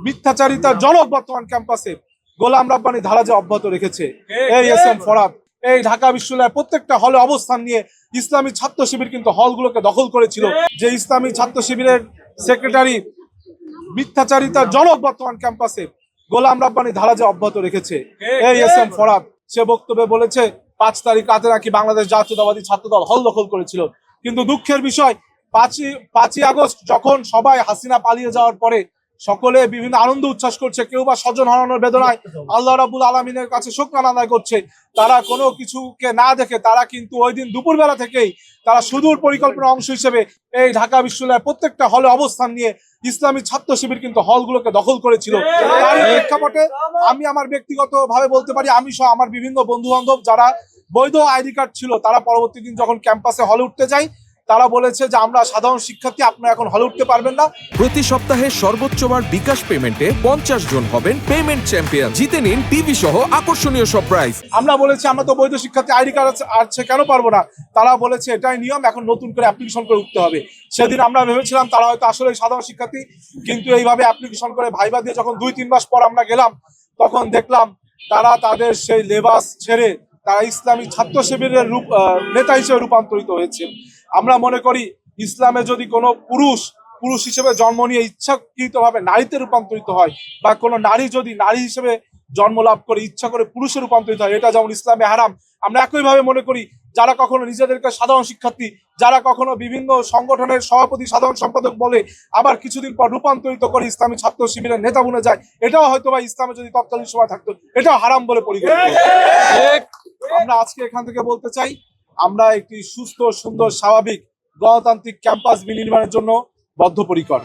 মিথ্যাচারিতার জনক বর্তমান ক্যাম্পাসে গোলাম রাব্বানী ধারা যে অব্যাহত রেখেছে, এই এস এম ফরহাদ এই ঢাকা বিশ্ববিদ্যালয়ের প্রত্যেকটা হলে অবস্থান নিয়ে ইসলামী ছাত্র শিবির কিন্তু হলগুলোকে দখল করেছিল। যে ইসলামী ছাত্র শিবিরের সেক্রেটারি মিথ্যাচারিতার জনক বর্তমান ক্যাম্পাসে গোলাম রাব্বানী ধারা যে অব্যাহত রেখেছে, এই এস এম ফরহাদ সে বক্তব্যে বলেছে 5 তারিখ রাতে নাকি বাংলাদেশ জাতীয়তাবাদী ছাত্রদল হল দখল করেছিল। কিন্তু দুঃখের বিষয় 5ই আগস্ট যখন সবাই হাসিনা পালিয়ে যাওয়ার পরে সকলে বিভিন্ন আনন্দ উচ্ছ্বাস করছে, কেউ বা স্বজন হারানোর বেদনায় আল্লাহ রাব্বুল আলামিনের কাছে শুকরানা আদায় করছে, তারা কোনো কিছুকে না দেখে তারা কিন্তু ওই দিন দুপুরবেলা থেকেই তারা সুদূর পরিকল্পনার অংশ হিসেবে এই ঢাকা বিশ্ববিদ্যালয়ের প্রত্যেকটা হলে অবস্থান নিয়ে ইসলামী ছাত্র শিবির কিন্তু হলগুলোকে দখল করেছিল। তার প্রেক্ষাপটে আমি আমার ব্যক্তিগতভাবে বলতে পারি, আমি সহ আমার বিভিন্ন বন্ধু বান্ধব যারা বৈধ আইডি কার্ড ছিল তারা পরবর্তী দিন যখন ক্যাম্পাসে হলে উঠতে যাই তারা বলেছে যে আমরা সাধারণ শিক্ষার্থী, আপনারা এখন হলে উঠতে পারবেন না। প্রতি সপ্তাহে সর্বোচ্চবার বিকাশ পেমেন্টে 50 জন হবেন পেমেন্ট চ্যাম্পিয়ন। জিতে নিন টিভি সহ আকর্ষণীয় সব প্রাইজ। আমরা বলেছি আমরা তো বৈধ শিক্ষার্থী, আইডি কার্ড আছে কেন পারবো না। তারা বলেছে এটাই নিয়ম, এখন নতুন করে অ্যাপ্লিকেশন করে উঠতে হবে। সেদিন আমরা ভেবেছিলাম তারা হয়তো আসলে সাধারণ শিক্ষার্থী, কিন্তু এইভাবে অ্যাপ্লিকেশন করে ভাইবা দিয়ে যখন 2-3 মাস পর আমরা গেলাম তখন দেখলাম তারা তাদের সেই লেবাস ছেড়ে তারা ইসলামী ছাত্র শিবিরের নেতা হিসেবে রূপান্তরিত হয়েছে। আমরা মনে করি ইসলামে যদি কোনো পুরুষ হিসেবে জন্ম নিয়ে ইচ্ছাকৃতভাবে নারীতে রূপান্তরিত হয়, বা কোনো নারী যদি নারী হিসেবে জন্ম লাভ করে ইচ্ছা করে পুরুষে রূপান্তরিত হয়, এটা যেমন ইসলামে হারাম। আমরা একইভাবে মনে করি যারা কখনো নিজেদেরকে সাধারণ শিক্ষার্থী, যারা কখনো বিভিন্ন সংগঠনের সভাপতি সাধারণ সম্পাদক বলে আবার কিছুদিন পর রূপান্তরিত করে ইসলামী ছাত্র শিবিরের নেতা বনে যায়, এটাও হয়তো বা ইসলামে যদি তৎকালীন সময় থাকতো এটাও হারাম বলে পরিগণিত। আমরা আজকে এখান থেকে বলতে চাই, আমরা একটি সুস্থ, সুন্দর, স্বাভাবিক গণতান্ত্রিক ক্যাম্পাস বিনির্মাণের জন্য বদ্ধপরিকর।